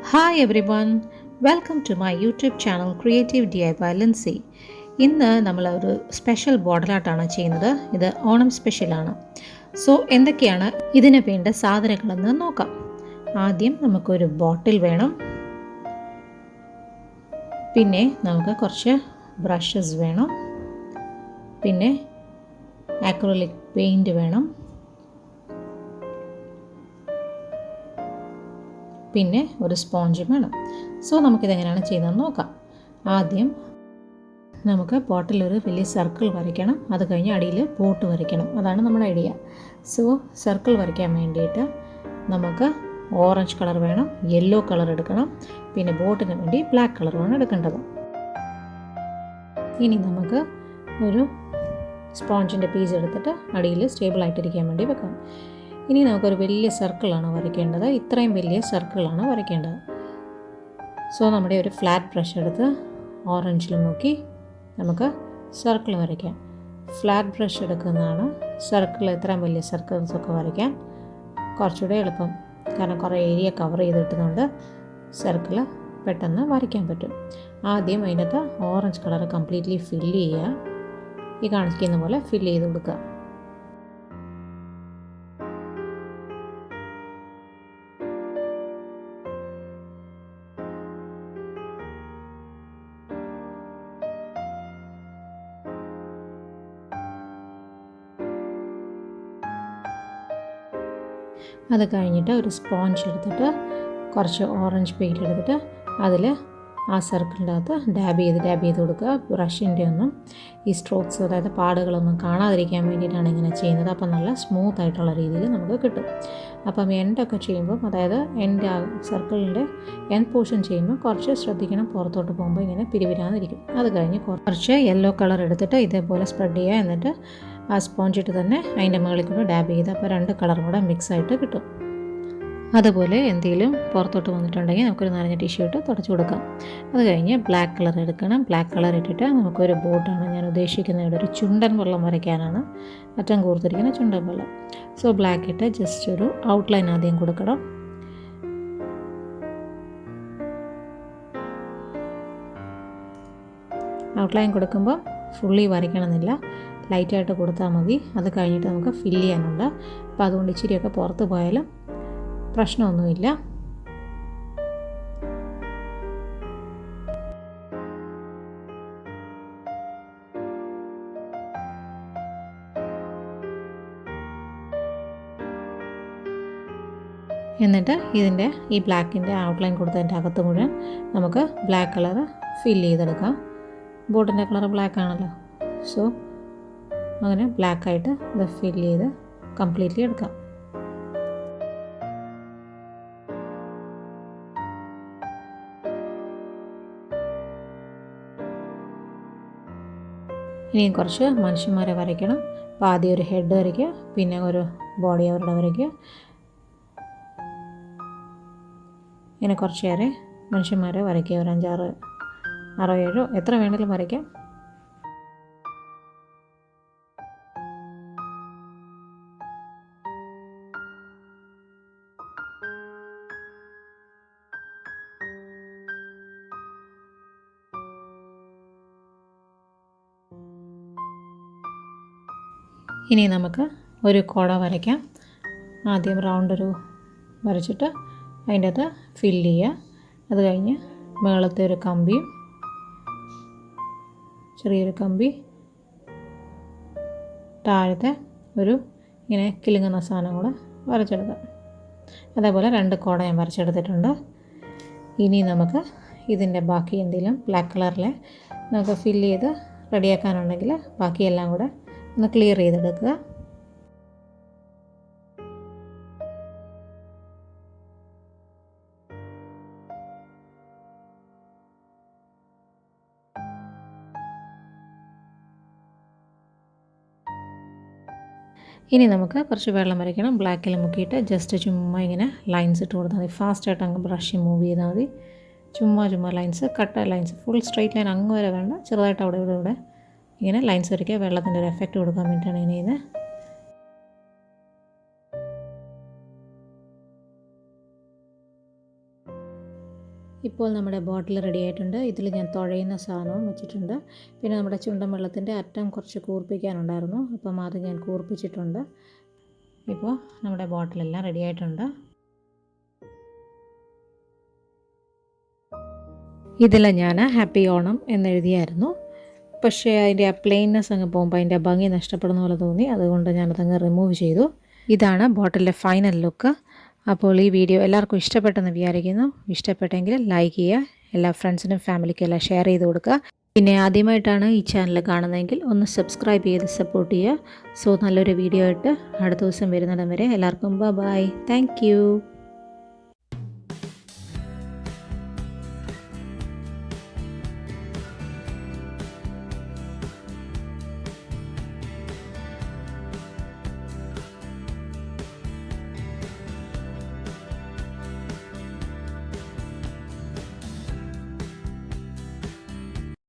Hi everyone, welcome to my YouTube channel creativediyy by Lincy. ഇന്ന് നമ്മൾ ഒരു special ബോട്ടിലായിട്ടാണ് ചെയ്യുന്നത്. ഇത് ഓണം സ്പെഷ്യലാണ്. സോ എന്തൊക്കെയാണ് ഇതിന് വേണ്ട സാധനങ്ങളെന്ന് നോക്കാം. ആദ്യം നമുക്കൊരു ബോട്ടിൽ വേണം. പിന്നെ നമുക്ക് കുറച്ച് ബ്രഷസ് വേണം. പിന്നെ ആക്രിലിക് പെയിൻറ്റ് വേണം. പിന്നെ ഒരു സ്പോഞ്ചും വേണം. സോ നമുക്കിതെങ്ങനെയാണ് ചെയ്യുന്നതെന്ന് നോക്കാം. ആദ്യം നമുക്ക് ബോട്ടിലൊരു വലിയ സർക്കിൾ വരയ്ക്കണം. അത് കഴിഞ്ഞ് അടിയിൽ ബോട്ട് വരയ്ക്കണം. അതാണ് നമ്മുടെ ഐഡിയ. സോ സർക്കിൾ വരയ്ക്കാൻ വേണ്ടിയിട്ട് നമുക്ക് ഓറഞ്ച് കളർ വേണം, യെല്ലോ കളർ എടുക്കണം, പിന്നെ ബോട്ടിന് വേണ്ടി ബ്ലാക്ക് കളറുമാണ് എടുക്കേണ്ടത്. ഇനി നമുക്ക് ഒരു സ്പോഞ്ചിൻ്റെ പീസ് എടുത്തിട്ട് അടിയിൽ സ്റ്റേബിളായിട്ടിരിക്കാൻ വേണ്ടി വെക്കാം. ഇനി നമുക്കൊരു വലിയ സർക്കിളാണ് വരയ്ക്കേണ്ടത്. ഇത്രയും വലിയ സർക്കിളാണ് വരയ്ക്കേണ്ടത്. സോ നമ്മുടെ ഒരു ഫ്ലാറ്റ് ബ്രഷ് എടുത്ത് ഓറഞ്ചിൽ നോക്കി നമുക്ക് സർക്കിൾ വരയ്ക്കാം. ഫ്ലാറ്റ് ബ്രഷ് എടുക്കുന്നതാണ് സർക്കിൾ, ഇത്രയും വലിയ സർക്കിൾസൊക്കെ വരയ്ക്കാൻ കുറച്ചുകൂടെ എളുപ്പം. കാരണം കുറേ ഏരിയ കവർ ചെയ്തിട്ടുന്നുണ്ട് സർക്കിൾ പെട്ടെന്ന് വരയ്ക്കാൻ പറ്റും. ആദ്യം അതിനകത്ത് ഓറഞ്ച് കളർ കംപ്ലീറ്റ്ലി ഫില്ല് ചെയ്യുക. ഈ കാണിക്കുന്ന പോലെ ഫില്ല് ചെയ്ത് കൊടുക്കുക. അത് കഴിഞ്ഞിട്ട് ഒരു സ്പോഞ്ച് എടുത്തിട്ട് കുറച്ച് ഓറഞ്ച് പെയിൻറ്റ് എടുത്തിട്ട് അതിൽ ആ സർക്കിളിൻ്റെ അകത്ത് ഡാബ് ചെയ്ത് കൊടുക്കുക. ബ്രഷിൻ്റെ ഒന്നും ഈ സ്ട്രോക്സ്, അതായത് പാടുകളൊന്നും കാണാതിരിക്കാൻ വേണ്ടിയിട്ടാണ് ഇങ്ങനെ ചെയ്യുന്നത്. അപ്പം നല്ല സ്മൂത്ത് ആയിട്ടുള്ള രീതിയിൽ നമുക്ക് കിട്ടും. അപ്പം എൻഡൊക്കെ ചെയ്യുമ്പം, അതായത് എൻ്റെ ആ സർക്കിളിൻ്റെ എൻഡ് പോർഷൻ ചെയ്യുമ്പോൾ കുറച്ച് ശ്രദ്ധിക്കണം, പുറത്തോട്ട് പോകുമ്പോൾ ഇങ്ങനെ പിരിവിരാന്നിരിക്കും. അത് കഴിഞ്ഞ് കുറച്ച് യെല്ലോ കളർ എടുത്തിട്ട് ഇതേപോലെ സ്പ്രെഡ് ചെയ്യുക. എന്നിട്ട് ആ സ്പോഞ്ചിട്ട് തന്നെ അതിൻ്റെ മുകളിൽ കൂടെ ഡാബ് ചെയ്ത്, അപ്പോൾ രണ്ട് കളറും കൂടെ മിക്സായിട്ട് കിട്ടും. അതുപോലെ എന്തെങ്കിലും പുറത്തോട്ട് വന്നിട്ടുണ്ടെങ്കിൽ നമുക്കൊരു നനഞ്ഞ ടിഷ്യൂ ഇട്ട് തുടച്ച് കൊടുക്കാം. അത് കഴിഞ്ഞ് ബ്ലാക്ക് കളർ എടുക്കണം. ബ്ലാക്ക് കളർ ഇട്ടിട്ട് നമുക്കൊരു ബോട്ടാണ് ഞാൻ ഉദ്ദേശിക്കുന്നത്. ഇവിടെ ഒരു ചുണ്ടൻ വെള്ളം വരയ്ക്കാനാണ്, അറ്റം കൂർത്തിരിക്കുന്ന ചുണ്ടൻ വെള്ളം. സോ ബ്ലാക്ക് ഇട്ട് ജസ്റ്റ് ഒരു ഔട്ട്ലൈൻ ആദ്യം കൊടുക്കണം. ഔട്ട്ലൈൻ കൊടുക്കുമ്പോൾ ഫുള്ളി വരയ്ക്കണമെന്നില്ല, ലൈറ്റായിട്ട് കൊടുത്താൽ മതി. അത് കഴിഞ്ഞിട്ട് നമുക്ക് ഫില്ല് ചെയ്യാനുണ്ട്. അപ്പോൾ അതുകൊണ്ട് ഇച്ചിരിയൊക്കെ പുറത്ത് പോയാലും പ്രശ്നമൊന്നുമില്ല. എന്നിട്ട് ഇതിൻ്റെ ഈ ബ്ലാക്കിൻ്റെ ഔട്ട്ലൈൻ കൊടുത്തതിൻ്റെ അകത്ത് മുഴുവൻ നമുക്ക് ബ്ലാക്ക് കളർ ഫില്ല് ചെയ്തെടുക്കാം. ബോട്ടിൻ്റെ കളർ ബ്ലാക്ക് ആണല്ലോ. സോ അങ്ങനെ ബ്ലാക്കായിട്ട് ഇത് ഫില്ല് ചെയ്ത് കംപ്ലീറ്റ്ലി എടുക്കാം. ഇനിയും കുറച്ച് മനുഷ്യന്മാരെ വരയ്ക്കണം. അപ്പോൾ ആദ്യം ഒരു ഹെഡ് വരയ്ക്കുക, പിന്നെ ഒരു ബോഡി അവരുടെ വരയ്ക്കുക. ഇങ്ങനെ കുറച്ചേറെ മനുഷ്യന്മാരെ വരയ്ക്കുക. ഒരു 5, 6, 7 എത്ര വേണമെങ്കിലും വരയ്ക്കാം. ഇനി നമുക്ക് ഒരു കുട വരയ്ക്കാം. ആദ്യം റൗണ്ട് ഒരു വരച്ചിട്ട് അതിൻ്റെ അകത്ത് ഫില്ല് ചെയ്യുക. അത് കഴിഞ്ഞ് മുകളിലത്തെ ഒരു കമ്പിയും ചെറിയൊരു കമ്പി, താഴത്തെ ഒരു ഇങ്ങനെ കിലുങ്ങുന്ന സാധനം കൂടെ വരച്ചെടുക്കാം. അതേപോലെ 2 കുട ഞാൻ വരച്ചെടുത്തിട്ടുണ്ട്. ഇനി നമുക്ക് ഇതിൻ്റെ ബാക്കി എന്തെങ്കിലും ബ്ലാക്ക് കളറിൽ നമുക്ക് ഫില്ല് ചെയ്ത് റെഡിയാക്കാനുണ്ടെങ്കിൽ ബാക്കിയെല്ലാം കൂടെ ഒന്ന് ക്ലിയർ ചെയ്തെടുക്കുക. ഇനി നമുക്ക് കുറച്ച് വെള്ളം വരയ്ക്കണം. ബ്ലാക്കിൽ മുക്കിയിട്ട് ജസ്റ്റ് ചുമ്മാ ഇങ്ങനെ ലൈൻസ് ഇട്ട് കൊടുത്താൽ മതി. ഫാസ്റ്റായിട്ട് അങ്ങ് ബ്രഷ് മൂവ് ചെയ്താൽ മതി. ചുമ്മാ ലൈൻസ്, കട്ട ലൈൻസ്, ഫുൾ സ്ട്രെയിറ്റ് ലൈൻ അങ്ങ് വരെ വേണ്ട, ചെറുതായിട്ട് അവിടെ ഇവിടെ ഇങ്ങനെ ലൈൻസ് വരയ്ക്കുക. വെള്ളത്തിൻ്റെ ഒരു എഫക്റ്റ് കൊടുക്കാൻ വേണ്ടിയിട്ടാണ് ഇങ്ങനെ ചെയ്യുന്നത്. ഇപ്പോൾ നമ്മുടെ ബോട്ടിൽ റെഡി ആയിട്ടുണ്ട്. ഇതിൽ ഞാൻ തുഴയുന്ന സാധനവും വെച്ചിട്ടുണ്ട്. പിന്നെ നമ്മുടെ ചുണ്ടൻ വെള്ളത്തിൻ്റെ അറ്റം കുറച്ച് കൂർപ്പിക്കാനുണ്ടായിരുന്നു, അപ്പം അത് ഞാൻ കൂർപ്പിച്ചിട്ടുണ്ട്. ഇപ്പോൾ നമ്മുടെ ബോട്ടിലെല്ലാം റെഡി ആയിട്ടുണ്ട്. ഇതിൽ ഞാൻ ഹാപ്പി ഓണം എന്നെഴുതിയായിരുന്നു. പക്ഷേ അതിൻ്റെ ആ പ്ലെയിൻനെസ് അങ്ങ് പോകുമ്പോൾ അതിൻ്റെ ഭംഗി നഷ്ടപ്പെടുന്ന പോലെ തോന്നി. അതുകൊണ്ട് ഞാനതങ്ങ് റിമൂവ് ചെയ്തു. ഇതാണ് ബോട്ടിലിൻ്റെ ഫൈനൽ ലുക്ക്. അപ്പോൾ ഈ വീഡിയോ എല്ലാവർക്കും ഇഷ്ടപ്പെട്ടെന്ന് വിചാരിക്കുന്നു. ഇഷ്ടപ്പെട്ടെങ്കിൽ ലൈക്ക് ചെയ്യുക, എല്ലാ ഫ്രണ്ട്സിനും ഫാമിലിക്കും എല്ലാം ഷെയർ ചെയ്ത് കൊടുക്കുക. പിന്നെ ആദ്യമായിട്ടാണ് ഈ ചാനൽ കാണുന്നതെങ്കിൽ ഒന്ന് സബ്സ്ക്രൈബ് ചെയ്ത് സപ്പോർട്ട് ചെയ്യുക. സോ നല്ലൊരു വീഡിയോ ആയിട്ട് അടുത്ത ദിവസം വരുന്നിടം വരെ എല്ലാവർക്കും ബൈ. Thank you.